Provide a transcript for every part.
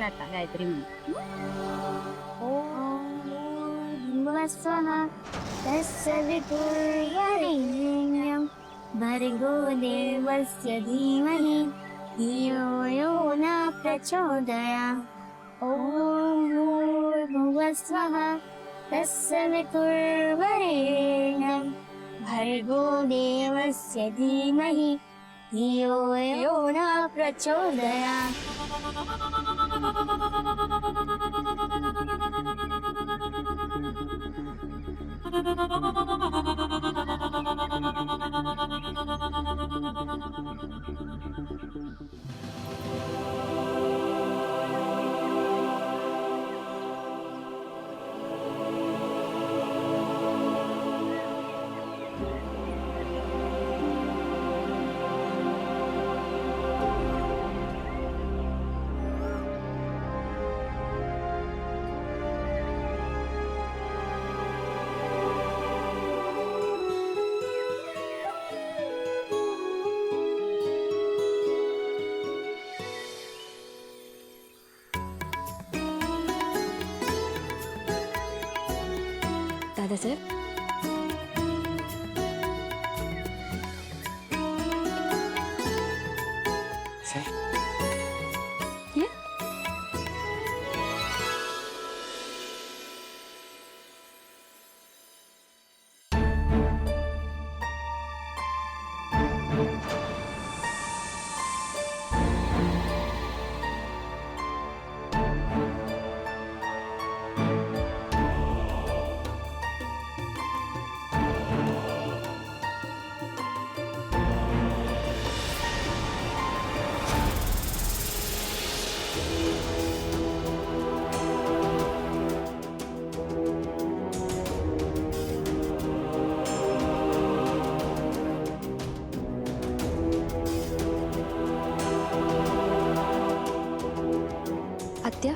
आता गायत्री म्हणून. ॐ स्वः तस्य वितुर्वरेण्यं भर्गो देवस्य धीमहि धियो यो न प्रचोदयात्. ॐ भूर्भुवः स्वः तस्य वितुर्वरेण्यं भर्गो देवस्य धीमहि धियो यो न प्रचोदयात्. दादासाहेब, ये. आत्या,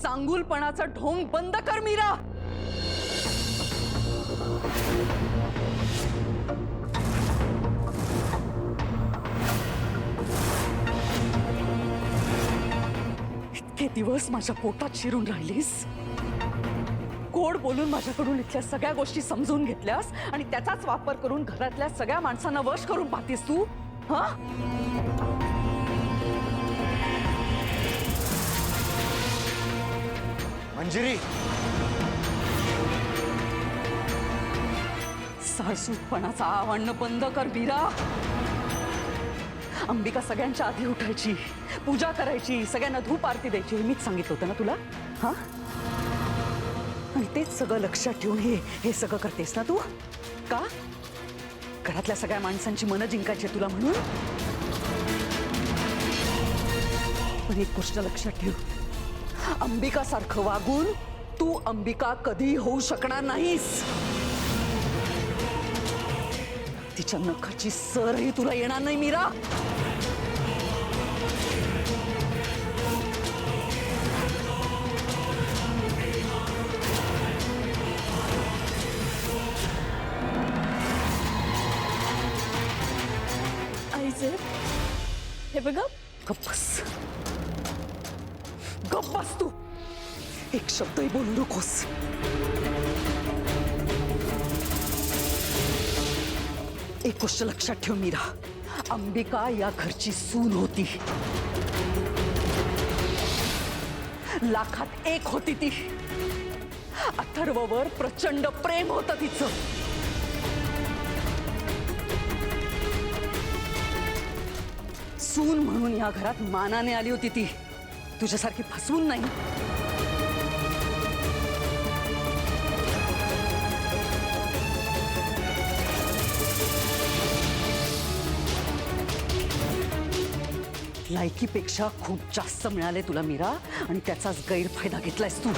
चांगुलपणाचा ढोंग बंद कर मीरा. इतके दिवस माझ्या पोटात शिरून राहिलीस, गोड बोलून माझ्याकडून इथल्या सगळ्या गोष्टी समजून घेतल्यास आणि त्याचाच वापर करून घरातल्या सगळ्या माणसांना वश करून पाहतीस तू. हा, मंजिरी, साळसूतपणाचा आवडणं बंद कर मीरा. अंबिका सगळ्यांच्या आधी उठायची, पूजा करायची, सगळ्यांना धूप आरती द्यायची, हे मीच सांगितलं होतं ना तुला. हा, आणि तेच सगळं लक्षात ठेवून हे सगळं करतेस ना तू. का? घरातल्या सगळ्या माणसांची मनं जिंकायची तुला म्हणून. पण एक गोष्ट लक्षात ठेव, अंबिका सारखं वागून तू अंबिका कधी होऊ शकणार नाहीस. तिच्या नखाची सरही तुला येणार नाही मीरा. आईसाहेब, हे बघा. गप्प बस, गप्प बस तू. एक शब्दही बोलू नकोस. एक गोष्ट लक्षात ठेव मीरा, अंबिका या घरची सून होती. लाखात एक होती ती. अथर्ववर प्रचंड प्रेम होतं तिचं. सून म्हणून या घरात मानाने आली होती ती, तुझ्यासारखी फसवून नाही. लायकीपेक्षा खूप जास्त मिळाले तुला मीरा, आणि त्याचाच गैरफायदा घेतलायस तू.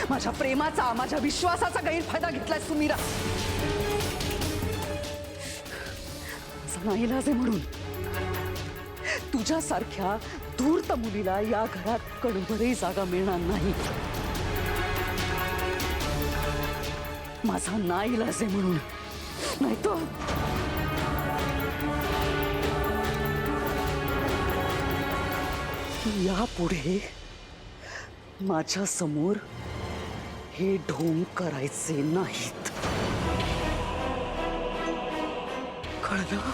माझ्या प्रेमाचा, माझ्या विश्वासाचा गैरफायदा घेतलायस तू मीरा. नाईलाज आहे म्हणून तुझ्यासारख्या धूर्त मुलीला या घरात कणभरही जागा मिळणार नाही. माझा नाईलाज आहे म्हणून, नाही तो यापुढे माझ्या समोर हे ढोंग करायचे नाहीत. कळलं?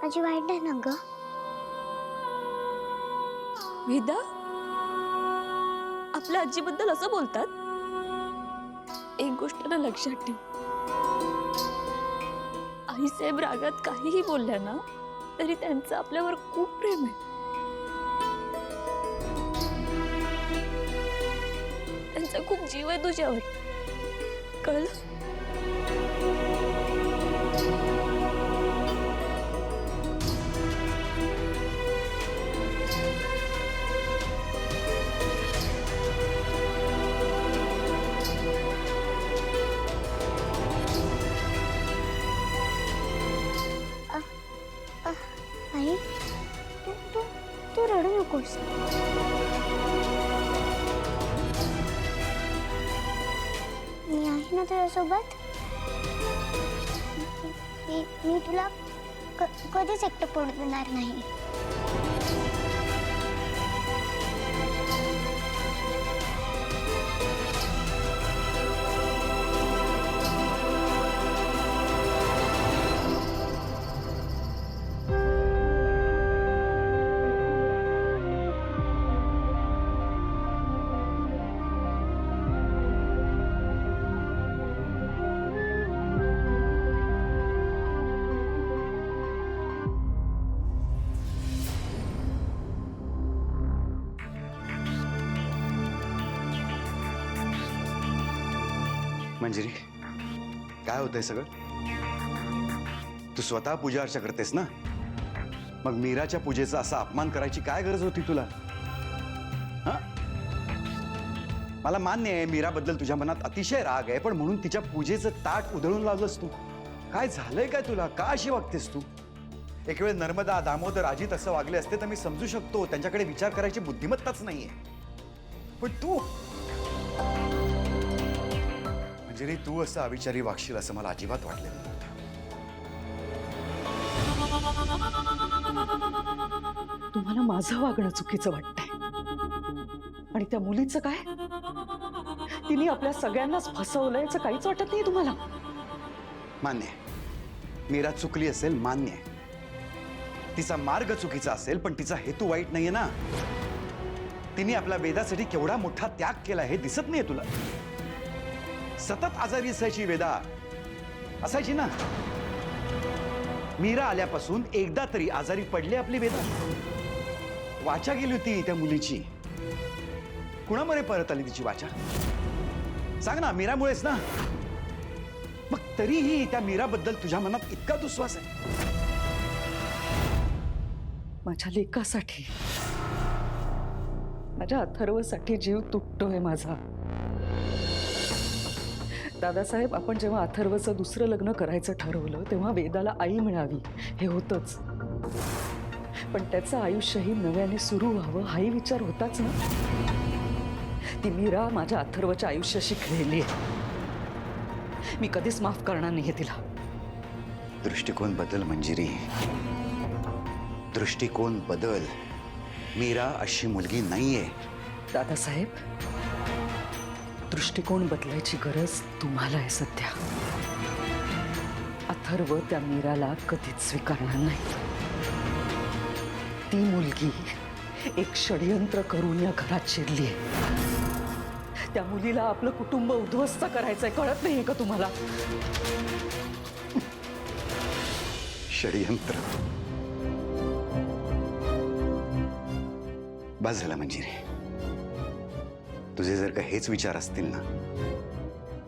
आजी वाईट आहे ना ग. वेदा, आपल्या आजीबद्दल असं बोलतात. एक गोष्ट ना लक्षात ठेव, आईसाहेब रागात काहीही बोलल्या ना तरी त्यांचं आपल्यावर खूप प्रेम आहे. त्यांचा खूप जीव आहे तुझ्यावर, कळलं? आई, तू रडू नकोस. मी आहे ना तुझ्यासोबत. मी तुला कधीच एकटं पडू देणार नाही. मंजिरी, काय होतंय सगळं? तू स्वतः पूजा अर्चा करतेस ना, मग मीराच्या पूजेचा असा अपमान करायची काय गरज होती तुला? हा? मला मान्य आहे मीराबद्दल तुझ्या मनात अतिशय राग आहे, पण म्हणून तिच्या पूजेचं ताट उधळून लावलंस तू? काय झालंय काय तुला? का अशी वागतेस तू? एक वेळ नर्मदा, दामोदर, अजित असं वागले असते तर मी समजू शकतो, त्यांच्याकडे विचार करायची बुद्धिमत्ताच नाहीये. पण तू मंजिरी, तू असं अविचारी वागशील असं मला अजिबात वाटलेलं नव्हतं. तुम्हाला माझं वागणं चुकीचं वाटतंय, आणि त्या मुलीचं काय? तिने आपल्या सगळ्यांनाच फसवलं याचं काहीच वाटत नाही तुम्हाला? मान्य आहे, मीरा चुकली असेल, मान्य आहे. तिचा मार्ग चुकीचा असेल, पण तिचा हेतू वाईट नाहीये ना. तिने आपल्या वेदासाठी केवढा मोठा त्याग केला हे दिसत नाहीये तुला? सतत आजारी असायची वेदा, असायची ना. मीरा आल्यापासून एकदा तरी आजारी पडली आपली वेदा? वाचा गेली होती त्या मुलीची. कुणामुळे परत आली तिची वाचा? सांग ना, मीरामुळेच ना. मग तरीही त्या मीराबद्दल तुझ्या मनात इतका दुस्वास आहे? माझ्या लेकासाठी, माझ्या अथर्वसाठी जीव तुटतोय माझा. दादासाहेब, आपण जेव्हा अथर्वचं दुसरं लग्न करायचं ठरवलं तेव्हा वेदाला आई मिळावी हे होतंच, पण त्याचं आयुष्यही नव्याने सुरू व्हावं हाही विचार होताच ना. ती मीरा माझ्या अथर्वच्या आयुष्याशी खेळली आहे. मी कधीच माफ करणार नाहीये तिला. दृष्टिकोन बदल मंजिरी, दृष्टिकोन बदल. मीरा अशी मुलगी नाहीये. दादासाहेब, दृष्टिकोन बदलायची गरज तुम्हाला आहे सध्या. अथर्व त्या मीराला कधीच स्वीकारणार नाही. ती मुलगी एक षडयंत्र करून या घरात शिरली आहे. त्या मुलीला आपलं कुटुंब उद्ध्वस्त करायचंय, कळत नाहीये का तुम्हाला? षडयंत्र? बस झालं मंजिरी. तुझे जर का हेच विचार असतील ना,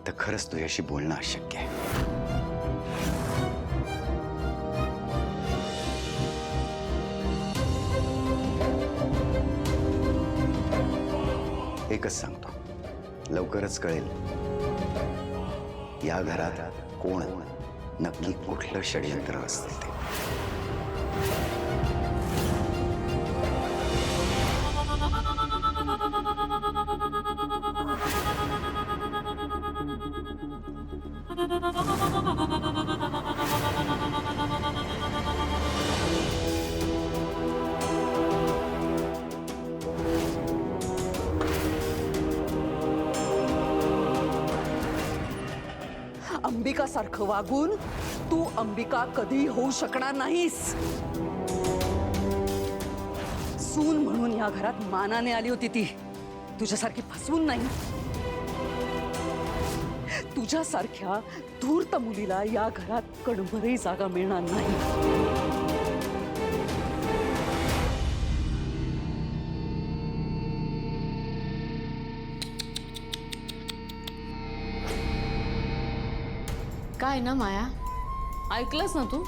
तर खरंच तुझ्याशी बोलणं अशक्य आहे. एकच सांगतो, लवकरच कळेल या घरात कोण नक्की कुठलं षडयंत्र असते ते. अंबिका सारखं वागून तू अंबिका कधी होऊ शकणार नाहीस. सून म्हणून या घरात मानाने आली होती ती, तुझ्यासारखी फसवून नाही. तुझ्यासारख्या धूर्त मुलीला या घरात कणभरही जागा मिळणार नाही. काय ना माया, ऐकलंस ना तू?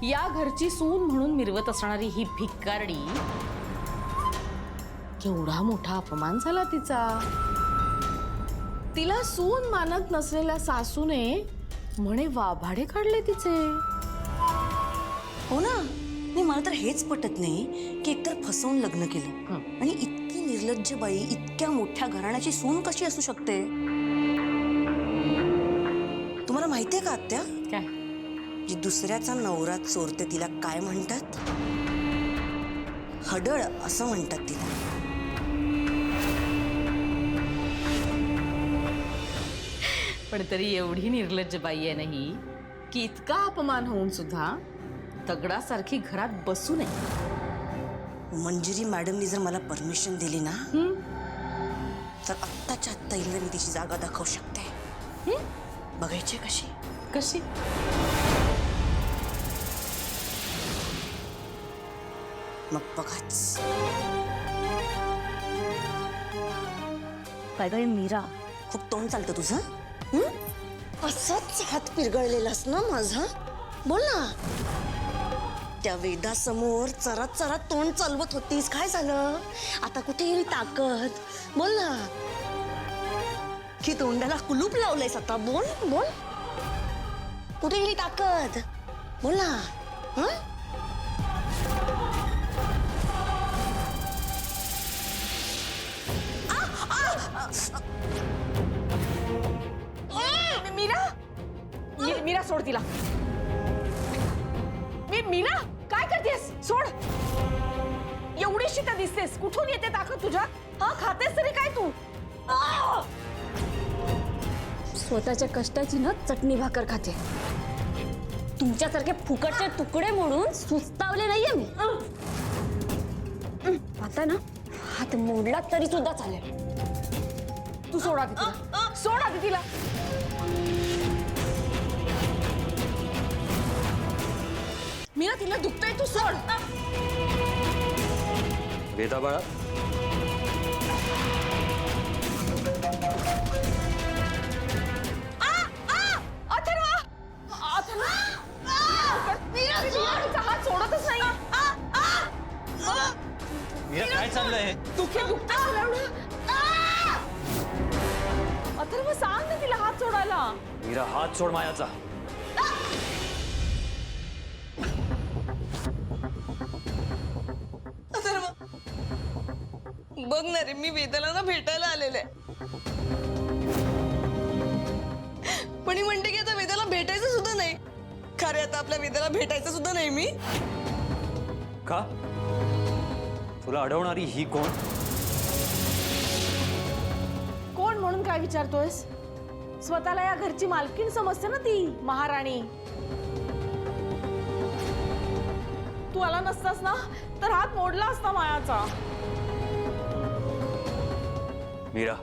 या घरची सून म्हणून मिरवत असणारी ही भिकारडी, केवढा मोठा अपमान झाला तिचा. तिला सून मानत नसलेल्या सासूने म्हणे वाभाडे काढले तिचे. हो ना. नाही, मला तर हेच पटत नाही की एकतर फसवून लग्न केलं आणि इतकी निर्लज्ज बाई इतक्या मोठ्या घराण्याची सून कशी असू शकते. तुम्हाला माहितीये का आत्या, काय? जी दुसऱ्याचा नवरा चोरते तिला काय म्हणतात? हडळ असं म्हणतात तिला. पण तरी एवढी निर्लज्ज बाई आहे नाही की इतका अपमान होऊन सुद्धा दगडासारखी घरात बसू नये. मंजिरी मॅडमनी जर मला परमिशन दिली ना, तर आत्ताच्या आत्ता हिला मी तिची जागा दाखवू शकते. बघायची कशी? कशी? मग बघाच. काय काय मीरा, खूप तोंड चालतं तुझं. असंच हात पिरगळलेलास ना माझा? बोल ना. त्या वेदासमोर चरात चरात तोंड चालवत होतीस, काय झालं? आता कुठे येईल ताकद? बोल ना. की तोंडाला कुलूप लावलंयस आता? बोल बोल. कुठे गेली ताकद? बोल ना. हं? मीरा सोड तिला. मीरा काय करतेस? सोड. एवढीशी तर दिसतेस, कुठून येते ताकद तुझ्या? हा, खातेस तरी काय तू? स्वतःच्या कष्टाची ना चटणी भाकर खाते. तुमच्यासारखे फुकटचे तुकडे म्हणून सुस्तावले नाहीये मी. आता ना हात मोडला तरी सुद्धा चालेल. तू सोड आधी तिला. सोड आधी तिला. मीरा तिला दुखतंय, तू सोड. वेदा बाळा, हात सोडतच नाही. मीरा काय चाललंय? अथर्व सांग ना तिला हात सोडायला. मीरा हात सोड मायाचा. बघ ना रे, मी वेदाला ना भेटायला आलेले, पण ही म्हणते की आता वेदाला भेटायचं सुद्धा नाही. खरे आता आपल्या वेदाला भेटायचं सुद्धा नाही मी. का? तुला अडवणारी ही कोण? कोण म्हणून काय विचारतोयस? स्वतःला या घरची मालकीण समजते ना ती, महाराणी. तू आला नसतास ना तर हात मोडला असता मायाचा. मीरा,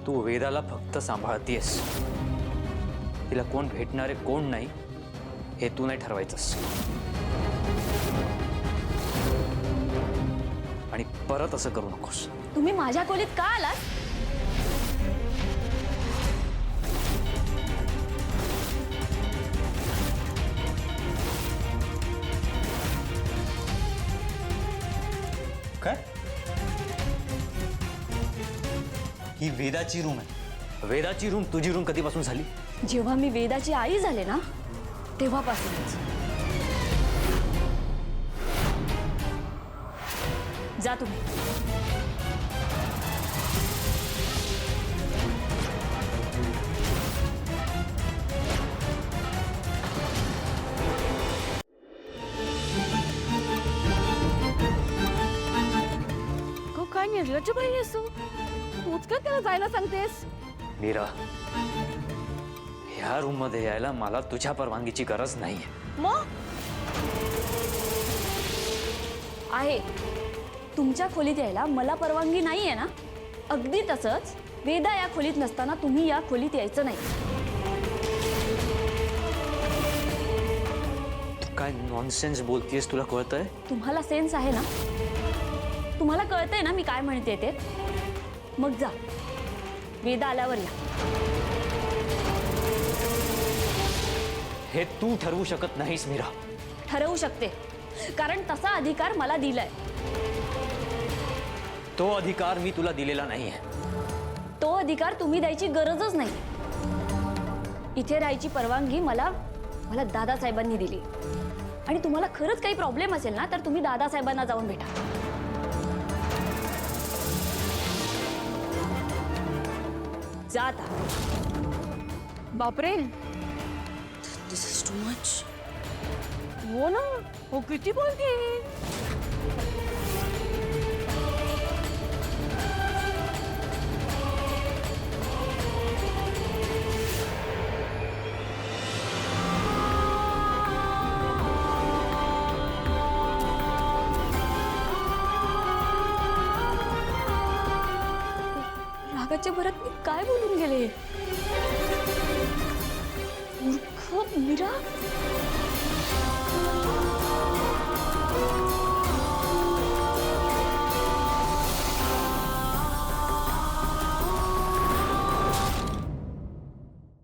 तू वेदाला फक्त सांभाळतीयस. तिला कोण भेटणारे कोण नाही हे तू नाही ठरवायचंस. आणि परत असं करू नकोस. तुम्ही माझ्या खोलीत का आलात? काय? ही वेदाची रूम आहे. वेदाची रूम तुझी रूम कधीपासून झाली? जेव्हा मी वेदाची आई झाले ना तेव्हापासूनच. जा तुम्ही. काय निर्लज्ज बाई आहेस तू? तूच काय त्याला जायला सांगतेस? मीरा, ह्या रूम मध्ये यायला मला तुझ्या परवानगीची गरज नाहीये. मग आहे. तुमच्या खोलीत यायला मला परवानगी नाहीये ना? अगदी तसंच वेदा या खोलीत नसताना तुम्ही या खोलीत यायचं नाही. तू काय नॉनसेन्स बोलतेस? तुला कळतंय? तुम्हाला सेन्स आहे ना? तुम्हाला कळतंय ना मी काय म्हणते ते? मग जा, वेदा आल्यावर या. हे तू ठरवू शकत नाहीस मीरा. ठरवू शकते, कारण तसा अधिकार मला दिलाय. तो अधिकार मी तुला दिलेला नाहीये. तो अधिकार तुम्ही द्यायची गरजच नाही. इथे राहायची परवानगी मला दादासाहेबांनी दिली. आणि तुम्हाला खरंच काही प्रॉब्लेम असेल ना तर तुम्ही दादासाहेबांना जाऊन भेटा. जा आता. बापरे, दिस इज टू मच. हो ना, हो किती बोलते. रागाच्या भरात मी काय बोलून गेले? मूर्ख मीरा.